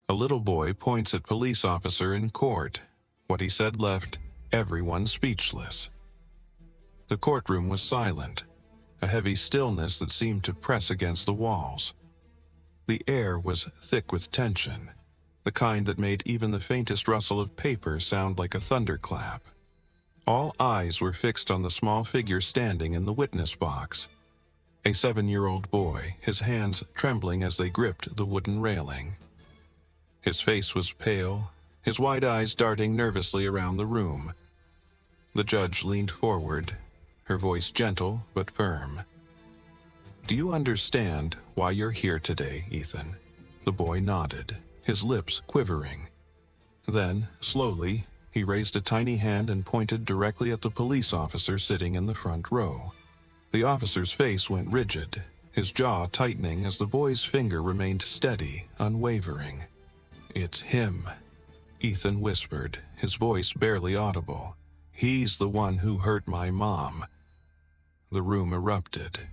A little boy points at police officer in court. What he said left everyone speechless. The courtroom was silent, a heavy stillness that seemed to press against the walls. The air was thick with tension, the kind that made even the faintest rustle of paper sound like a thunderclap. All eyes were fixed on the small figure standing in the witness box. A 7-year-old boy, his hands trembling as they gripped the wooden railing. His face was pale, his wide eyes darting nervously around the room. The judge leaned forward, her voice gentle but firm. "Do you understand why you're here today, Ethan?" The boy nodded, his lips quivering. Then, slowly, he raised a tiny hand and pointed directly at the police officer sitting in the front row. The officer's face went rigid, his jaw tightening as the boy's finger remained steady, unwavering. "It's him," Ethan whispered, his voice barely audible. "He's the one who hurt my mom." The room erupted.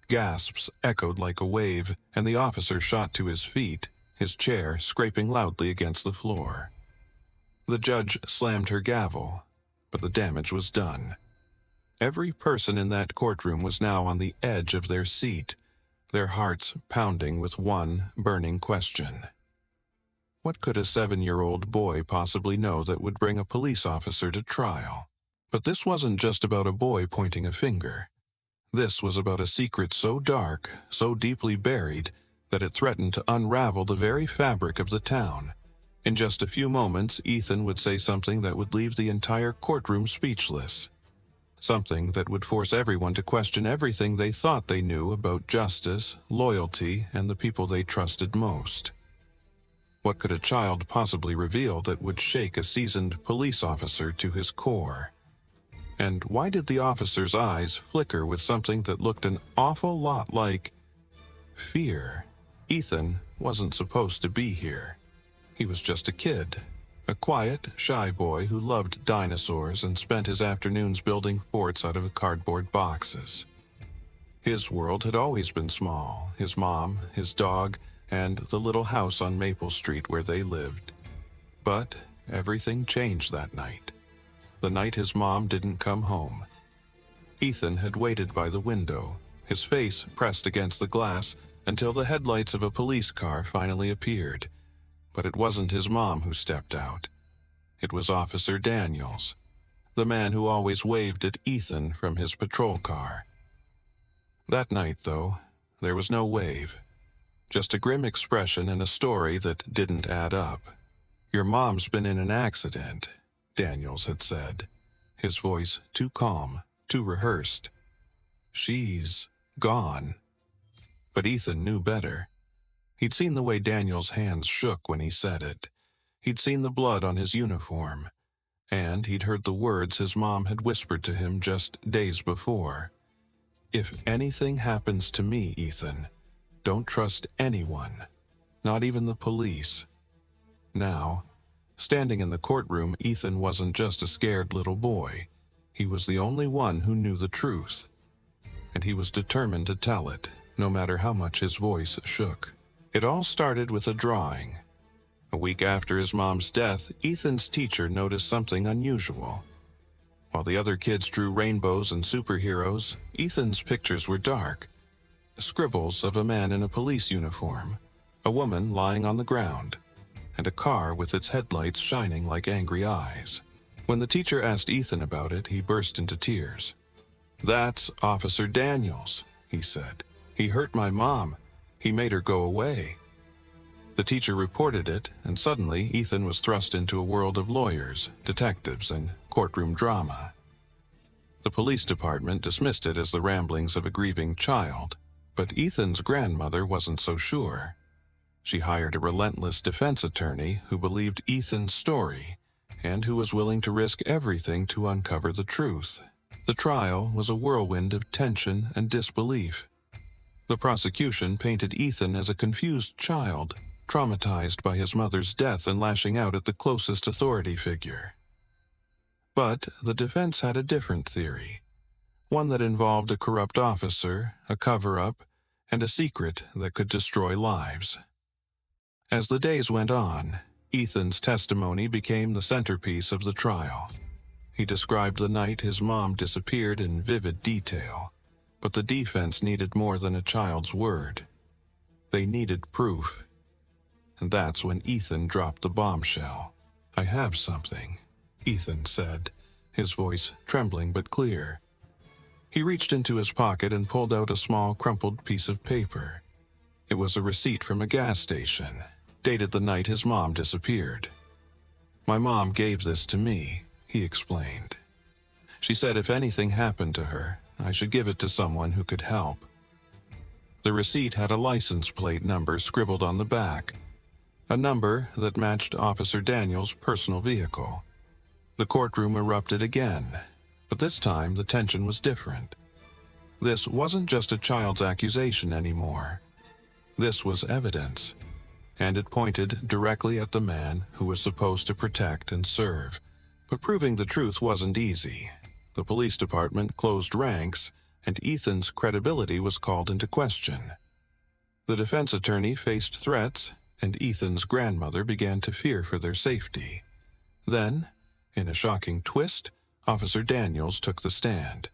Gasps echoed like a wave, and the officer shot to his feet, his chair scraping loudly against the floor. The judge slammed her gavel, but the damage was done. Every person in that courtroom was now on the edge of their seat, their hearts pounding with one burning question. What could a 7-year-old boy possibly know that would bring a police officer to trial? But this wasn't just about a boy pointing a finger. This was about a secret so dark, so deeply buried, that it threatened to unravel the very fabric of the town. In just a few moments, Ethan would say something that would leave the entire courtroom speechless. Something that would force everyone to question everything they thought they knew about justice, loyalty, and the people they trusted most. What could a child possibly reveal that would shake a seasoned police officer to his core? And why did the officer's eyes flicker with something that looked an awful lot like fear? Ethan wasn't supposed to be here. He was just a kid, a quiet, shy boy who loved dinosaurs and spent his afternoons building forts out of cardboard boxes. His world had always been small, his mom, his dog, and the little house on Maple Street where they lived. But everything changed that night. The night his mom didn't come home. Ethan had waited by the window, his face pressed against the glass until the headlights of a police car finally appeared. But it wasn't his mom who stepped out. It was Officer Daniels, the man who always waved at Ethan from his patrol car. That night, though, there was no wave. Just a grim expression and a story that didn't add up. "Your mom's been in an accident," Daniels had said, his voice too calm, too rehearsed. "She's gone." But Ethan knew better. He'd seen the way Daniel's hands shook when he said it. He'd seen the blood on his uniform. And he'd heard the words his mom had whispered to him just days before. "If anything happens to me, Ethan, don't trust anyone, not even the police." Now, standing in the courtroom, Ethan wasn't just a scared little boy. He was the only one who knew the truth. And he was determined to tell it, no matter how much his voice shook. It all started with a drawing. A week after his mom's death, Ethan's teacher noticed something unusual. While the other kids drew rainbows and superheroes, Ethan's pictures were dark. Scribbles of a man in a police uniform, a woman lying on the ground, and a car with its headlights shining like angry eyes. When the teacher asked Ethan about it, he burst into tears. "That's Officer Daniels," he said. "He hurt my mom. He made her go away." The teacher reported it, and suddenly Ethan was thrust into a world of lawyers, detectives, and courtroom drama. The police department dismissed it as the ramblings of a grieving child, but Ethan's grandmother wasn't so sure. She hired a relentless defense attorney who believed Ethan's story and who was willing to risk everything to uncover the truth. The trial was a whirlwind of tension and disbelief. The prosecution painted Ethan as a confused child, traumatized by his mother's death and lashing out at the closest authority figure. But the defense had a different theory, one that involved a corrupt officer, a cover-up, and a secret that could destroy lives. As the days went on, Ethan's testimony became the centerpiece of the trial. He described the night his mom disappeared in vivid detail, but the defense needed more than a child's word. They needed proof. And that's when Ethan dropped the bombshell. "I have something," Ethan said, his voice trembling but clear. He reached into his pocket and pulled out a small crumpled piece of paper. It was a receipt from a gas station, dated the night his mom disappeared. "My mom gave this to me," he explained. "She said if anything happened to her, I should give it to someone who could help." The receipt had a license plate number scribbled on the back, a number that matched Officer Daniels' personal vehicle. The courtroom erupted again, but this time the tension was different. This wasn't just a child's accusation anymore. This was evidence, and it pointed directly at the man who was supposed to protect and serve. But proving the truth wasn't easy. The police department closed ranks, and Ethan's credibility was called into question. The defense attorney faced threats, and Ethan's grandmother began to fear for their safety. Then, in a shocking twist, Officer Daniels took the stand.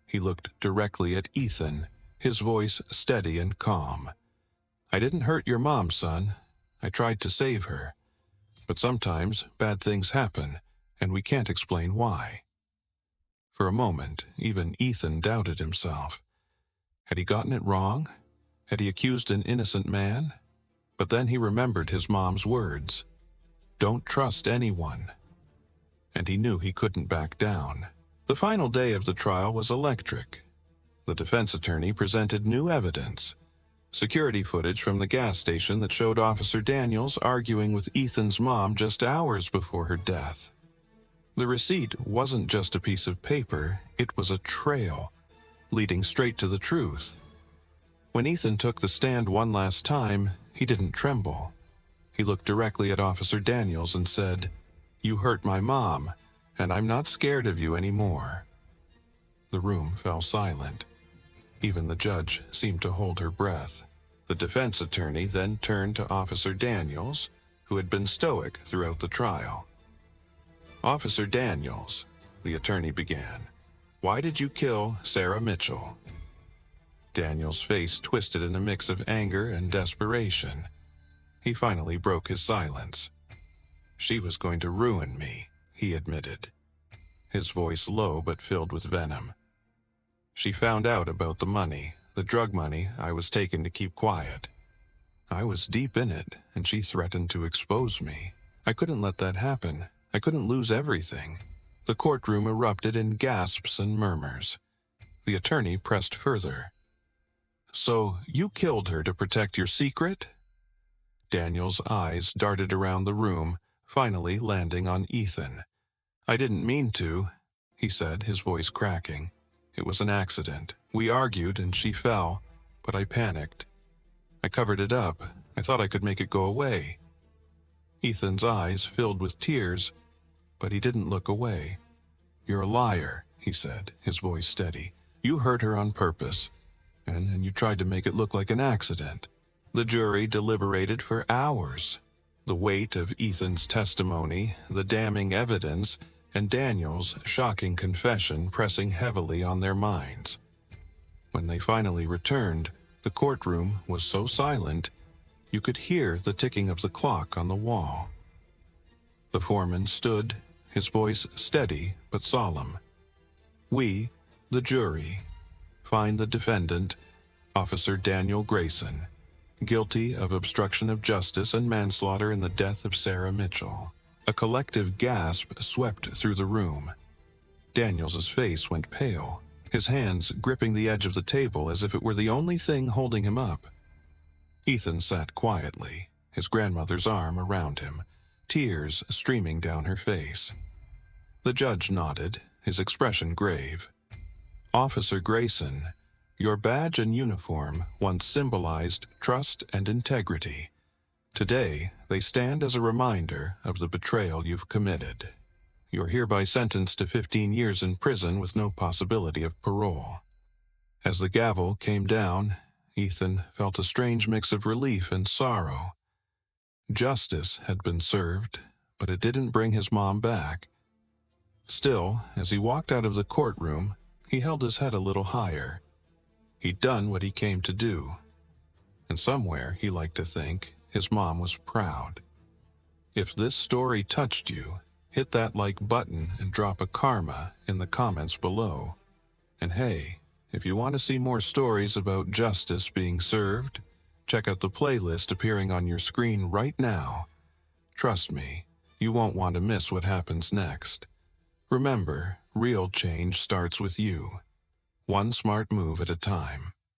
He looked directly at Ethan, his voice steady and calm. "I didn't hurt your mom, son. I tried to save her. But sometimes bad things happen, and we can't explain why." For a moment, even Ethan doubted himself. Had he gotten it wrong? Had he accused an innocent man? But then he remembered his mom's words. "Don't trust anyone." And he knew he couldn't back down. The final day of the trial was electric. The defense attorney presented new evidence. Security footage from the gas station that showed Officer Daniels arguing with Ethan's mom just hours before her death. The receipt wasn't just a piece of paper, it was a trail, leading straight to the truth. When Ethan took the stand one last time, he didn't tremble. He looked directly at Officer Daniels and said, "You hurt my mom, and I'm not scared of you anymore." The room fell silent. Even the judge seemed to hold her breath. The defense attorney then turned to Officer Daniels, who had been stoic throughout the trial. "Officer Daniels," the attorney began, "why did you kill Sarah Mitchell?" Daniels' face twisted in a mix of anger and desperation. He finally broke his silence. "She was going to ruin me," he admitted, his voice low but filled with venom. "She found out about the money, the drug money I was taking to keep quiet. I was deep in it, and she threatened to expose me. I couldn't let that happen. I couldn't lose everything." The courtroom erupted in gasps and murmurs. The attorney pressed further. "So you killed her to protect your secret?" Daniel's eyes darted around the room, finally landing on Ethan. "I didn't mean to," he said, his voice cracking. "It was an accident. We argued and she fell, but I panicked. I covered it up. I thought I could make it go away." Ethan's eyes filled with tears, but he didn't look away. "You're a liar," he said, his voice steady. "You hurt her on purpose, and you tried to make it look like an accident." The jury deliberated for hours. The weight of Ethan's testimony, the damning evidence, and Daniel's shocking confession pressing heavily on their minds. When they finally returned, the courtroom was so silent, you could hear the ticking of the clock on the wall. The foreman stood, his voice steady but solemn. "We, the jury, find the defendant, Officer Daniel Grayson, guilty of obstruction of justice and manslaughter in the death of Sarah Mitchell." A collective gasp swept through the room. Daniels' face went pale, his hands gripping the edge of the table as if it were the only thing holding him up. Ethan sat quietly, his grandmother's arm around him, tears streaming down her face. The judge nodded, his expression grave. "Officer Grayson, your badge and uniform once symbolized trust and integrity. Today, they stand as a reminder of the betrayal you've committed. You're hereby sentenced to 15 years in prison with no possibility of parole." As the gavel came down, Ethan felt a strange mix of relief and sorrow. Justice had been served, but it didn't bring his mom back. Still, as he walked out of the courtroom, he held his head a little higher. He'd done what he came to do. And somewhere, he liked to think, his mom was proud. If this story touched you, hit that like button and drop a karma in the comments below. And hey, if you want to see more stories about justice being served, check out the playlist appearing on your screen right now. Trust me, you won't want to miss what happens next. Remember, real change starts with you. One smart move at a time.